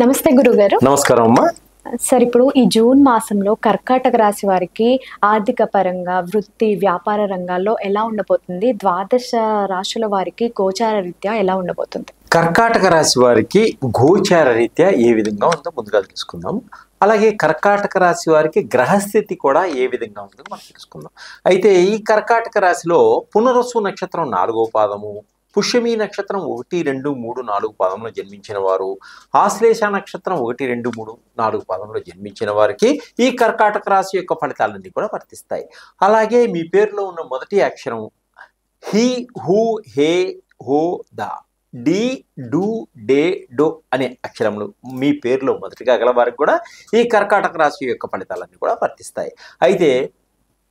నమస్తే గురుగారు. నమస్కారం అమ్మా. సార్, ఇప్పుడు ఈ జూన్ మాసంలో కర్కాటక రాశి వారికి ఆర్థిక పరంగా, వృత్తి, వ్యాపార రంగాల్లో ఎలా ఉండబోతుంది? ద్వాదశ రాశుల వారికి గోచార రీత్యా ఎలా ఉండబోతుంది? కర్కాటక రాశి వారికి గోచార రీత్యా ఏ విధంగా ఉందో ముందుగా తెలుసుకుందాం. అలాగే కర్కాటక రాశి వారికి గ్రహస్థితి కూడా ఏ విధంగా ఉందో మనం తెలుసుకుందాం. అయితే ఈ కర్కాటక రాశిలో పునరసు నక్షత్రం 4వ పాదము, పుష్యమి నక్షత్రం 1, 2, 3, 4 పాదంలో జన్మించిన వారు, ఆశ్లేష నక్షత్రం 1, 2, 3, 4 పాదంలో జన్మించిన వారికి ఈ కర్కాటక రాశి యొక్క ఫలితాలన్నీ కూడా వర్తిస్తాయి. అలాగే మీ పేరులో ఉన్న మొదటి అక్షరం హీ, హూ, హే, హో, ద, డి, డు, డే, డో అనే అక్షరములు మీ పేరులో మొదటిగా గల వారికి కూడా ఈ కర్కాటక రాశి యొక్క ఫలితాలన్నీ కూడా వర్తిస్తాయి. అయితే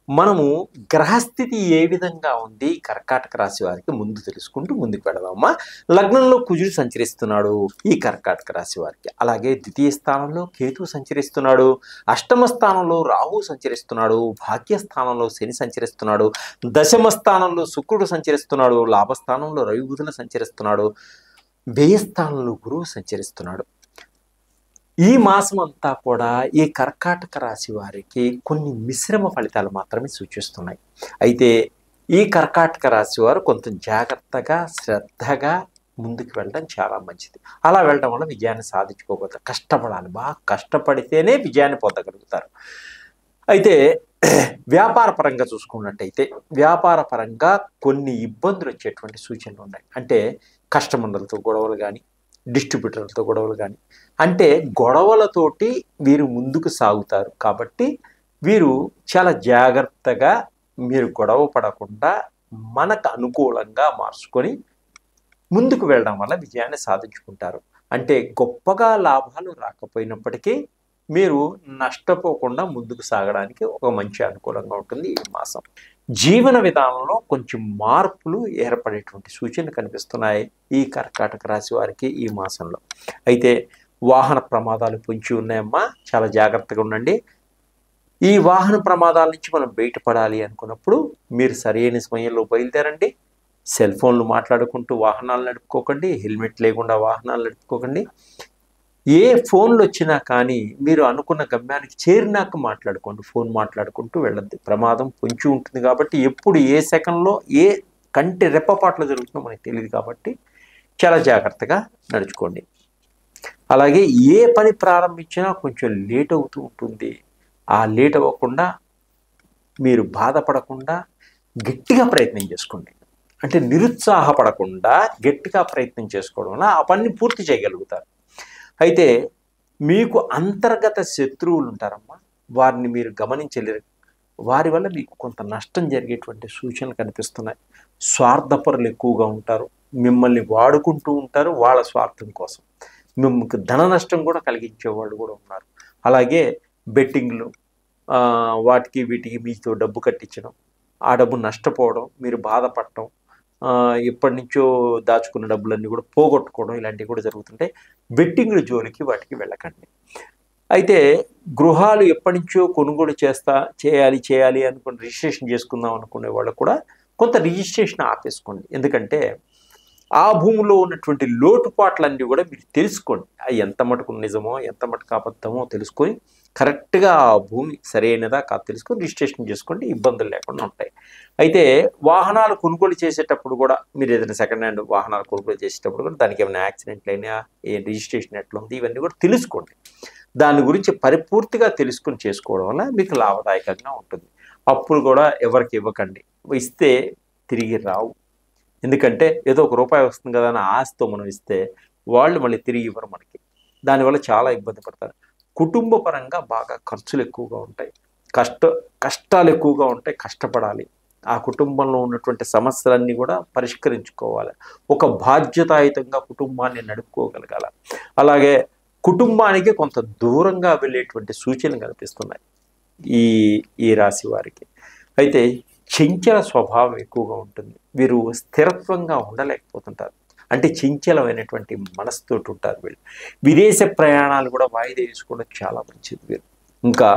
మనము గ్రహస్థితి ఏ విధంగా ఉంది కర్కాటక రాశి వారికి ముందు తెలుసుకుంటూ ముందుకు వెళదామా. లగ్నంలో కుజుడు సంచరిస్తున్నాడు ఈ కర్కాటక రాశి వారికి. అలాగే ద్వితీయ స్థానంలో కేతు సంచరిస్తున్నాడు, అష్టమ స్థానంలో రాహు సంచరిస్తున్నాడు, భాగ్యస్థానంలో శని సంచరిస్తున్నాడు, దశమ స్థానంలో శుక్రుడు సంచరిస్తున్నాడు, లాభస్థానంలో రవి బుధులు సంచరిస్తున్నాడు, వ్యయస్థానంలో గురువు సంచరిస్తున్నాడు. ఈ మాసం అంతా కూడా ఈ కర్కాటక రాశి వారికి కొన్ని మిశ్రమ ఫలితాలు మాత్రమే సూచిస్తున్నాయి. అయితే ఈ కర్కాటక రాశి వారు కొంత జాగ్రత్తగా, శ్రద్ధగా ముందుకు వెళ్ళడం చాలా మంచిది. అలా వెళ్ళడం వల్ల విజయాన్ని సాధించుకోగలుగుతారు. కష్టపడాలి, బాగా కష్టపడితేనే విజయాన్ని పొందగలుగుతారు. అయితే వ్యాపార పరంగా చూసుకున్నట్టయితే వ్యాపార పరంగా కొన్ని ఇబ్బందులు వచ్చేటువంటి సూచనలు ఉన్నాయి. అంటే కస్టమర్లతో గొడవలు కానీ, డిస్ట్రిబ్యూటర్లతో గొడవలు కానీ, అంటే గొడవలతోటి వీరు ముందుకు సాగుతారు. కాబట్టి వీరు చాలా జాగ్రత్తగా మీరు గొడవ పడకుండా మనకు అనుకూలంగా మార్చుకొని ముందుకు వెళ్ళడం వల్ల విజయాన్ని సాధించుకుంటారు. అంటే గొప్పగా లాభాలు రాకపోయినప్పటికీ మీరు నష్టపోకుండా ముందుకు సాగడానికి ఒక మంచి అనుకూలంగా ఉంటుంది ఈ మాసం. జీవన విధానంలో కొంచెం మార్పులు ఏర్పడేటువంటి సూచనలు కనిపిస్తున్నాయి ఈ కర్కాటక రాశి వారికి ఈ మాసంలో. అయితే వాహన ప్రమాదాలు పొంచి ఉన్నాయమ్మా, చాలా జాగ్రత్తగా ఉండండి. ఈ వాహన ప్రమాదాల నుంచి మనం బయటపడాలి అనుకున్నప్పుడు మీరు సరైన సమయంలో బయలుదేరండి. సెల్ ఫోన్లు మాట్లాడుకుంటూ వాహనాలు నడుపుకోకండి, హెల్మెట్ లేకుండా వాహనాలు నడుపుకోకండి. ఏ ఫోన్లు వచ్చినా కానీ మీరు అనుకున్న గమ్యానికి చేరినాక మాట్లాడుకోండి, ఫోన్ మాట్లాడుకుంటూ వెళ్ళద్దు. ప్రమాదం పొంచి ఉంటుంది కాబట్టి ఎప్పుడు ఏ సెకండ్లో ఏ కంటి రెప్పపాట్లు జరుగుతుందో మనకు తెలియదు కాబట్టి చాలా జాగ్రత్తగా నడుచుకోండి. అలాగే ఏ పని ప్రారంభించినా కొంచెం లేట్ అవుతూ ఉంటుంది. ఆ లేట్ అవ్వకుండా మీరు బాధపడకుండా గట్టిగా ప్రయత్నం చేసుకోండి. అంటే నిరుత్సాహపడకుండా గట్టిగా ప్రయత్నం చేసుకోవడం వల్ల ఆ పనిని పూర్తి చేయగలుగుతారు. అయితే మీకు అంతర్గత శత్రువులు ఉంటారమ్మా, వారిని మీరు గమనించలేరు. వారి వల్ల మీకు కొంత నష్టం జరిగేటువంటి సూచనలు కనిపిస్తున్నాయి. స్వార్థపరులు ఎక్కువగా ఉంటారు, మిమ్మల్ని వాడుకుంటూ ఉంటారు వాళ్ళ స్వార్థం కోసం. మిమ్మల్ని ధన నష్టం కూడా కలిగించే వాళ్ళు కూడా ఉన్నారు. అలాగే బెట్టింగ్లు, వాటికి వీటికి మీతో డబ్బు కట్టించడం, ఆ డబ్బు నష్టపోవడం, మీరు బాధపడటం, ఎప్పటి నుంచో దాచుకున్న డబ్బులన్నీ కూడా పోగొట్టుకోవడం, ఇలాంటివి కూడా జరుగుతుంటాయి. బెట్టింగ్ల జోలికి వాటికి వెళ్ళకండి. అయితే గృహాలు ఎప్పటి నుంచో కొనుగోలు చేయాలి అనుకుని రిజిస్ట్రేషన్ చేసుకుందాం అనుకునే వాళ్ళు కూడా కొంత రిజిస్ట్రేషన్ ఆపేసుకోండి. ఎందుకంటే ఆ భూమిలో ఉన్నటువంటి లోటుపాట్లన్నీ కూడా మీరు తెలుసుకోండి. అవి ఎంత మటుకు నిజమో ఎంత మటుకు అబద్ధమో తెలుసుకొని కరెక్ట్గా ఆ భూమి సరైనదా కాదు తెలుసుకొని రిజిస్ట్రేషన్ చేసుకోండి, ఇబ్బందులు లేకుండా ఉంటాయి. అయితే వాహనాలు కొనుగోలు చేసేటప్పుడు కూడా మీరు ఏదైనా సెకండ్ హ్యాండ్ వాహనాలు కొనుగోలు చేసేటప్పుడు కూడా దానికి ఏమైనా యాక్సిడెంట్లు అయినా, ఏ రిజిస్ట్రేషన్ ఎట్లా ఉంది, ఇవన్నీ కూడా తెలుసుకోండి. దాని గురించి పరిపూర్తిగా తెలుసుకొని చేసుకోవడం వల్ల మీకు లాభదాయకంగా ఉంటుంది. అప్పులు కూడా ఎవరికి ఇవ్వకండి, ఇస్తే తిరిగి రావు. ఎందుకంటే ఏదో ₹1 వస్తుంది కదా అని ఆశతో మనం ఇస్తే వాళ్ళు మళ్ళీ తిరిగి ఇవ్వరు మనకి. దానివల్ల చాలా ఇబ్బంది పడతారు. కుటుంబ పరంగా బాగా ఖర్చులు ఎక్కువగా ఉంటాయి, కష్టాలు ఎక్కువగా ఉంటాయి. కష్టపడాలి, ఆ కుటుంబంలో ఉన్నటువంటి సమస్యలన్నీ కూడా పరిష్కరించుకోవాలి. ఒక బాధ్యతాయుతంగా కుటుంబాన్ని నడుపుకోగలగాలి. అలాగే కుటుంబానికి కొంత దూరంగా వెళ్ళేటువంటి సూచనలు కనిపిస్తున్నాయి ఈ రాశి వారికి. అయితే చంచల స్వభావం ఎక్కువగా ఉంటుంది. వీరు స్థిరత్వంగా ఉండలేకపోతుంటారు. అంటే చంచలమైనటువంటి మనసుతోటి ఉంటారు వీళ్ళు. విదేశ ప్రయాణాలు కూడా వాయిదా వేసుకోవడం చాలా మంచిది వీరు. ఇంకా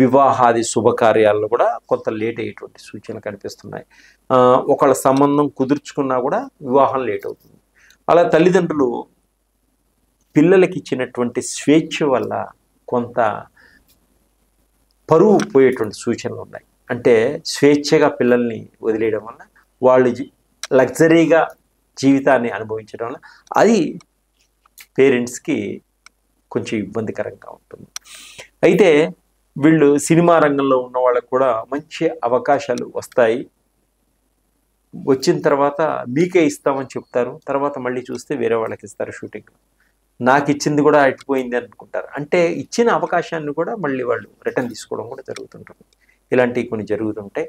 వివాహాది శుభకార్యాల్లో కూడా కొంత లేట్ అయ్యేటువంటి సూచనలు కనిపిస్తున్నాయి. ఒకళ్ళ సంబంధం కుదుర్చుకున్నా కూడా వివాహం లేట్ అవుతుంది. అలా తల్లిదండ్రులు పిల్లలకి ఇచ్చినటువంటి స్వేచ్ఛ వల్ల కొంత పరువు పోయేటువంటి సూచనలు ఉన్నాయి. అంటే స్వేచ్ఛగా పిల్లల్ని వదిలేయడం వల్ల వాళ్ళు లగ్జరీగా జీవితాన్ని అనుభవించడం వల్ల అది పేరెంట్స్కి కొంచెం ఇబ్బందికరంగా ఉంటుంది. అయితే వీళ్ళు సినిమా రంగంలో ఉన్న వాళ్ళకు కూడా మంచి అవకాశాలు వస్తాయి. వచ్చిన తర్వాత మీకే ఇస్తామని చెప్తారు, తర్వాత మళ్ళీ చూస్తే వేరే వాళ్ళకి ఇస్తారు షూటింగ్. నాకు ఇచ్చింది కూడా అయిపోయింది అనుకుంటారు. అంటే ఇచ్చిన అవకాశాన్ని కూడా మళ్ళీ వాళ్ళు రిటర్న్ తీసుకోవడం కూడా జరుగుతుంటుంది. ఇలాంటివి కొన్ని జరుగుతుంటాయి.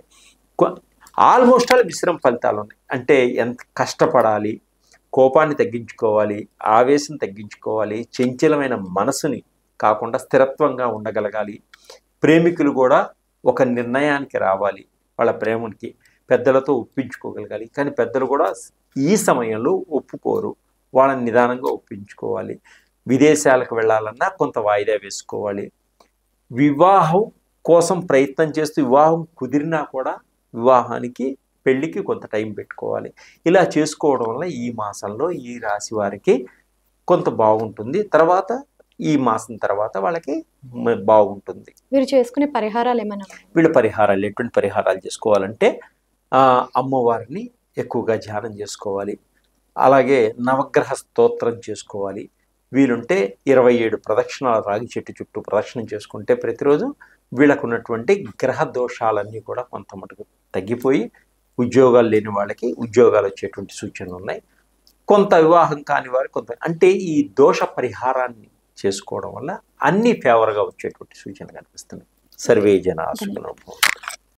ఆల్మోస్ట్ ఆల్ మిశ్రమ ఫలితాలు ఉన్నాయి. అంటే ఎంత కష్టపడాలి, కోపాన్ని తగ్గించుకోవాలి, ఆవేశం తగ్గించుకోవాలి, చంచలమైన మనసుని కాకుండా స్థిరత్వంగా ఉండగలగాలి. ప్రేమికులు కూడా ఒక నిర్ణయానికి రావాలి, వాళ్ళ ప్రేమకి పెద్దలతో ఒప్పించుకోగలగాలి. కానీ పెద్దలు కూడా ఈ సమయంలో ఒప్పుకోరు, వాళ్ళని నిదానంగా ఒప్పించుకోవాలి. విదేశాలకు వెళ్ళాలన్నా కొంత వాయిదా వేసుకోవాలి. వివాహం కోసం ప్రయత్నం చేస్తూ వివాహం కుదిరినా కూడా వివాహానికి పెళ్ళికి కొంత టైం పెట్టుకోవాలి. ఇలా చేసుకోవడం వల్ల ఈ మాసంలో ఈ రాశి వారికి కొంత బాగుంటుంది. తర్వాత ఈ మాసం తర్వాత వాళ్ళకి బాగుంటుంది. మీరు చేసుకునే పరిహారాలు ఏమైనా? వీళ్ళ పరిహారాలు ఎటువంటి పరిహారాలు చేసుకోవాలంటే అమ్మవారిని ఎక్కువగా ధ్యానం చేసుకోవాలి. అలాగే నవగ్రహ స్తోత్రం చేసుకోవాలి. వీలుంటే 27 ప్రదక్షిణాలు రాగి చెట్టు చుట్టూ ప్రదక్షిణం చేసుకుంటే ప్రతిరోజు వీళ్ళకు ఉన్నటువంటి గ్రహ దోషాలన్నీ కూడా కొంత మటుకు తగ్గిపోయి ఉద్యోగాలు లేని వాళ్ళకి ఉద్యోగాలు వచ్చేటువంటి సూచనలు ఉన్నాయి. కొంత వివాహం కాని వారు కొంత, అంటే ఈ దోష పరిహారాన్ని చేసుకోవడం వల్ల అన్ని ఫేవర్గా వచ్చేటువంటి సూచనలు కనిపిస్తున్నాయి. సర్వే జనా సుఖినో భవంతు.